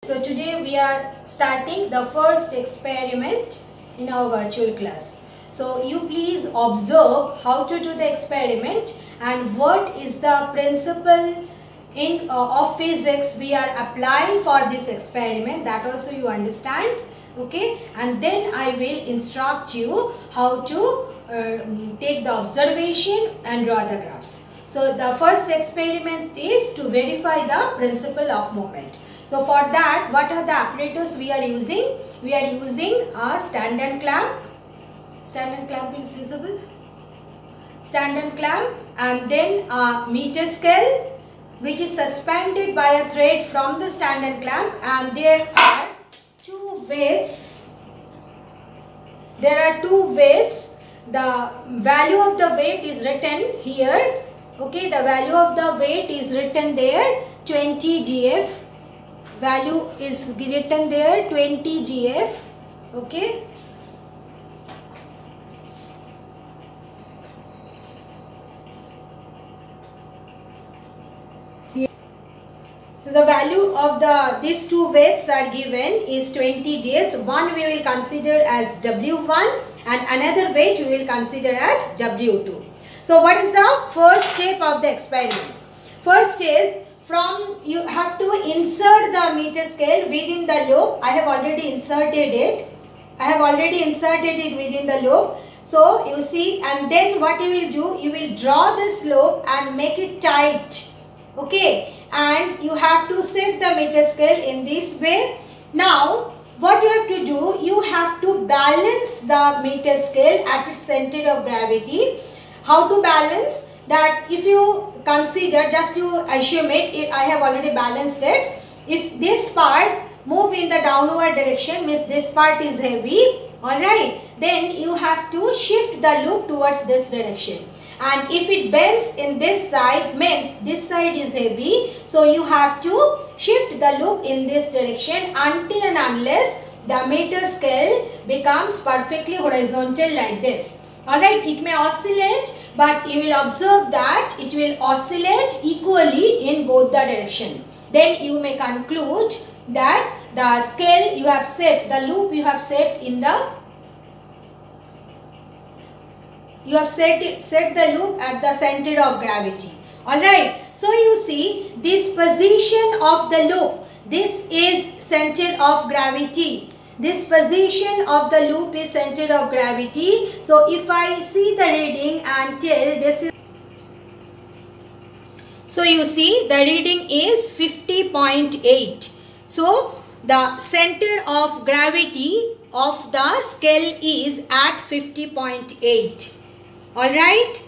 So today we are starting the first experiment in our virtual class. So you please observe how to do the experiment and what is the principle of physics we are applying for this experiment, that also you understand, okay? And then I will instruct you how to take the observation and draw the graphs. So the first experiment is to verify the principle of moment. So for that, what are the apparatus we are using? We are using a stand and clamp. Stand and clamp is visible. Stand and clamp, and then a meter scale which is suspended by a thread from the stand and clamp, and there are two weights. There are two weights. The value of the weight is written here. Okay, the value of the weight is written there, 20 GF. Value is written there, 20 GF. Okay. Here. So the value of these two weights are given is 20 GF. One we will consider as W1 and another weight we will consider as W2. So what is the first step of the experiment? First is, you have to insert the meter scale within the loop. I have already inserted it. Within the loop. So you see, and then what you will do, you will draw this loop and make it tight. Okay, and you have to set the meter scale in this way. Now what you have to do, you have to balance the meter scale at its center of gravity. How to balance? That if you consider, just you assume it, I have already balanced it. If this part move in the downward direction, means this part is heavy, alright, then you have to shift the loop towards this direction. And if it bends in this side, means this side is heavy, so you have to shift the loop in this direction until and unless the meter scale becomes perfectly horizontal like this. Alright, it may oscillate, but you will observe that it will oscillate equally in both the direction. Then you may conclude that the scale you have set, the loop you have set in the, you have set the loop at the center of gravity. Alright, so you see this position of the loop, this is center of gravity. This position of the loop is center of gravity. So if I see the reading until this is, so you see the reading is 50.8. So the center of gravity of the scale is at 50.8. Alright.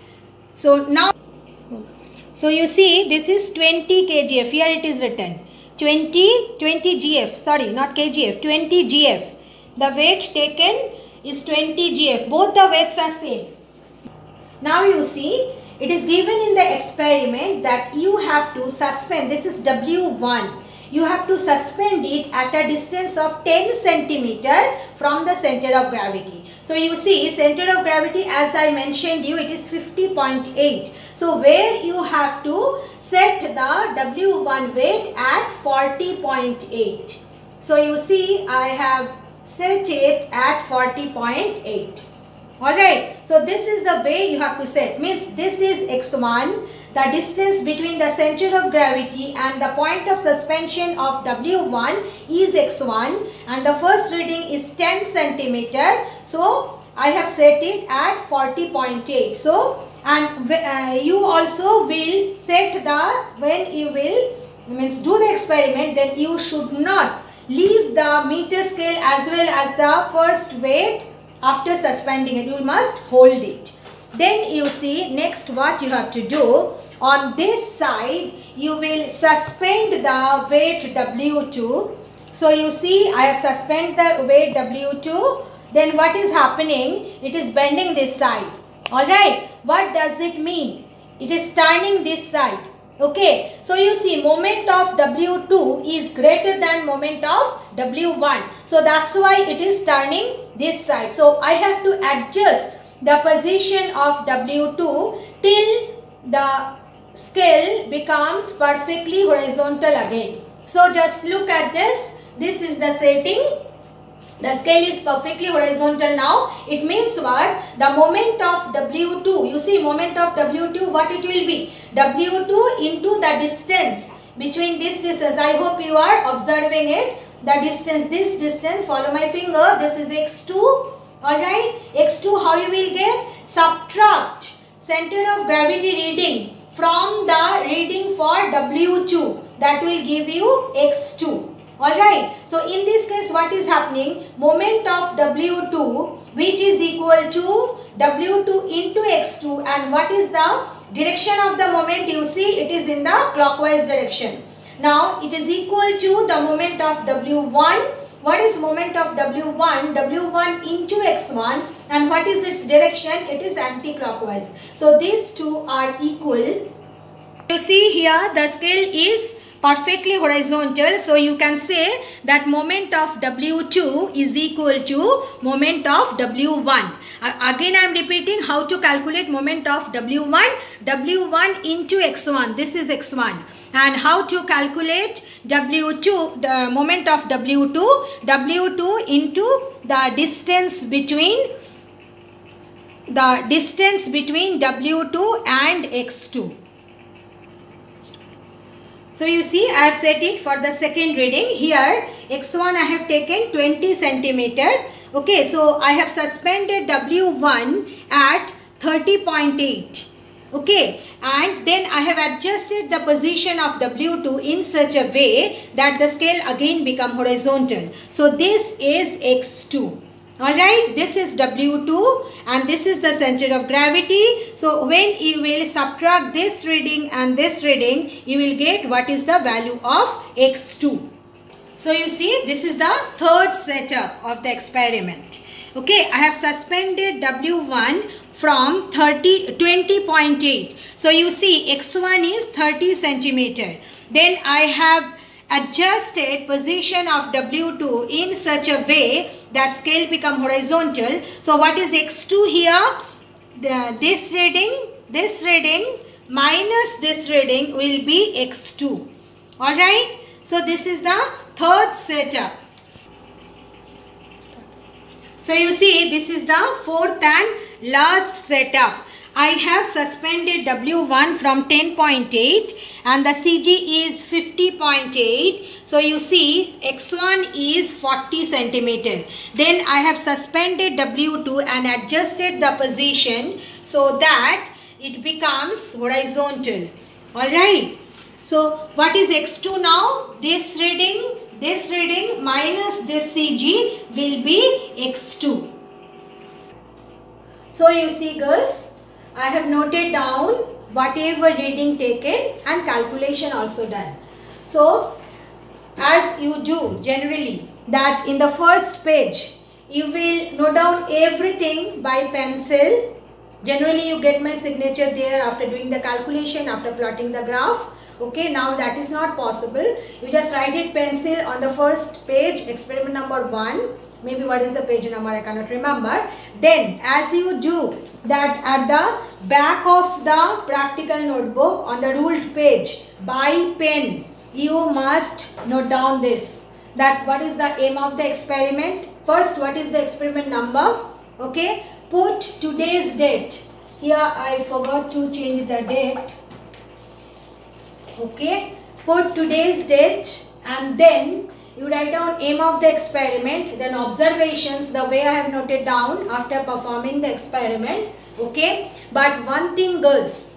So now, so you see this is 20 kgf. Here it is written. 20 GF, sorry, not kgf, 20 GF. The weight taken is 20 GF. Both the weights are same. Now you see, it is given in the experiment that you have to suspend, this is W1. You have to suspend it at a distance of 10 centimeter from the center of gravity. So you see, center of gravity, as I mentioned you, it is 50.8. So where you have to set the W1 weight at 40.8. So you see, I have set it at 40.8. Alright, so this is the way you have to set. Means this is x1, the distance between the center of gravity and the point of suspension of W1 is x1, and the first reading is 10 centimeter. So I have set it at 40.8. So, and you also will set the, when you will do the experiment, then you should not leave the meter scale as well as the first weight after suspending it. You must hold it. Then you see next what you have to do. On this side you will suspend the weight W2. So you see, I have suspended the weight W2. Then what is happening? It is bending this side. Alright, what does it mean? It is turning this side. Okay, so you see, moment of W2 is greater than moment of W1. So that's why it is turning this side. So I have to adjust the position of W2 till the scale becomes perfectly horizontal again. So just look at this. This is the setting. The scale is perfectly horizontal now. It means what? The moment of W2, you see moment of W2, what it will be? W2 into the distance between this distance. I hope you are observing it. The distance, this distance, follow my finger, this is x2. Alright, x2 how you will get? Subtract center of gravity reading from the reading for W2. That will give you x2. Alright, so in this case what is happening? Moment of W2 which is equal to W2 into x2, and what is the direction of the moment? You see it is in the clockwise direction. Now it is equal to the moment of W1. What is moment of W1? W1 into x1, and what is its direction? It is anti-clockwise. So these two are equal. You see here the scale is perfectly horizontal, so you can say that moment of W2 is equal to moment of W1. Again I am repeating how to calculate moment of W1. W1 into x1, this is x1. And how to calculate W2, the moment of W2, W2 into the distance between W2 and x2. So you see I have set it for the second reading. Here x1 I have taken 20 centimeter. Okay, so I have suspended W1 at 30.8. Okay, and then I have adjusted the position of W2 in such a way that the scale again become horizontal. So this is x2. Alright, this is W2 and this is the center of gravity. So when you will subtract this reading and this reading, you will get what is the value of x2. So you see this is the third setup of the experiment. Okay, I have suspended W1 from 20.8. So you see x1 is 30 centimeter. Then I have adjusted position of W2 in such a way that scale become horizontal. So what is x2 here? This reading minus this reading will be x2. Alright. So this is the third setup. So you see this is the fourth and last setup. I have suspended W1 from 10.8 and the CG is 50.8. So you see x1 is 40 centimeter. Then I have suspended W2 and adjusted the position so that it becomes horizontal. Alright. So what is x2 now? This reading minus this CG will be x2. So you see girls, I have noted down whatever reading taken and calculation also done. So as you do generally that in the first page you will note down everything by pencil. Generally you get my signature there after doing the calculation, after plotting the graph. Okay, now that is not possible. You just write it pencil on the first page, experiment number 1. Maybe what is the page number, I cannot remember. Then as you do that at the back of the practical notebook on the ruled page by pen, you must note down this. That what is the aim of the experiment. First, what is the experiment number? Okay, put today's date. Here I forgot to change the date. Okay, put today's date and then you write down aim of the experiment, then observations the way I have noted down after performing the experiment. Okay, but one thing girls,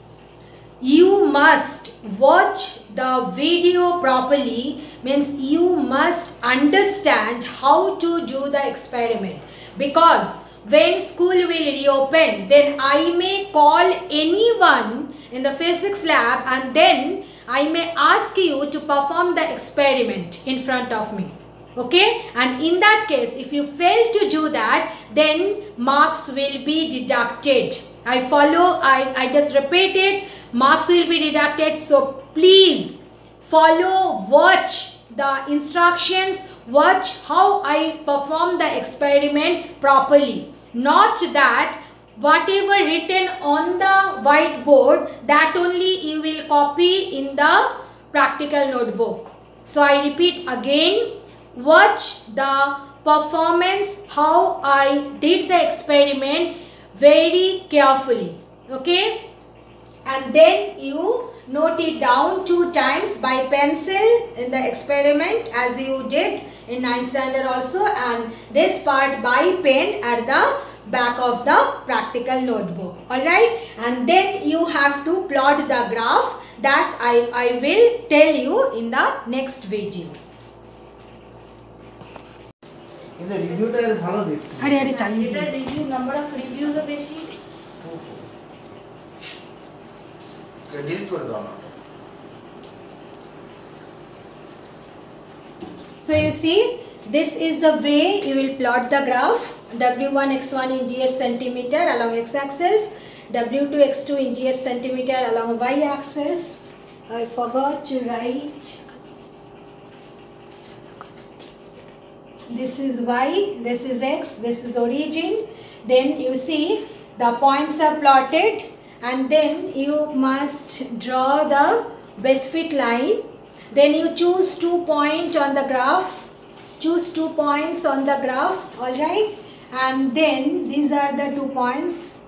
you must watch the video properly, means you must understand how to do the experiment, because when school will reopen then I may call anyone in the physics lab and then I may ask you to perform the experiment in front of me. Okay, and in that case if you fail to do that then marks will be deducted. I just repeat it, marks will be deducted. So please follow, watch the instructions, watch how I perform the experiment properly. Not that whatever written on the whiteboard, that only you will copy in the practical notebook. So I repeat again, watch the performance, how I did the experiment very carefully. Okay, and then you note it down 2 times by pencil in the experiment as you did in 9th standard also, and this part by pen at the back of the practical notebook. Alright, and then you have to plot the graph that I will tell you in the next video. So you see, this is the way you will plot the graph. W1 x1 in GH centimeter along x-axis, W2 x2 in GH centimeter along y-axis. I forgot to write. This is y, this is x, this is origin. Then you see the points are plotted, and then you must draw the best fit line. Then you choose 2 points on the graph. Choose 2 points on the graph, alright. And then these are the 2 points.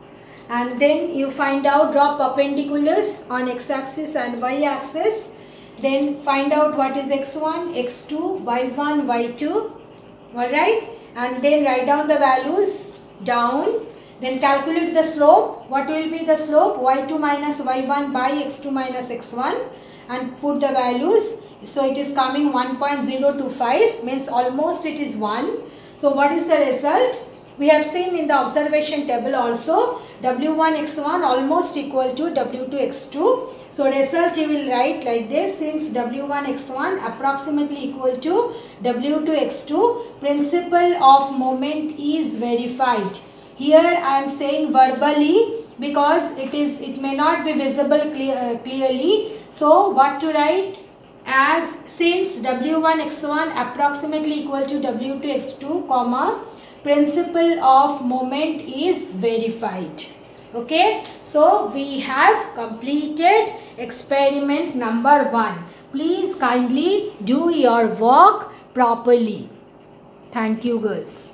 And then you find out, draw perpendiculars on x-axis and y-axis. Then find out what is x1, x2, y1, y2. Alright. And then write down the values down. Then calculate the slope. What will be the slope? y2 minus y1 by x2 minus x1. And put the values. So it is coming 1.025, means almost it is 1. So what is the result? We have seen in the observation table also, W1 x1 almost equal to W2 x2. So result you will write like this: since W1 x1 approximately equal to W2 x2, principle of moment is verified. Here I am saying verbally because it may not be visible clearly. So what to write? As since W1 x1 approximately equal to W2 x2, comma, principle of moment is verified. Okay, so we have completed experiment number 1. Please kindly do your work properly. Thank you, girls.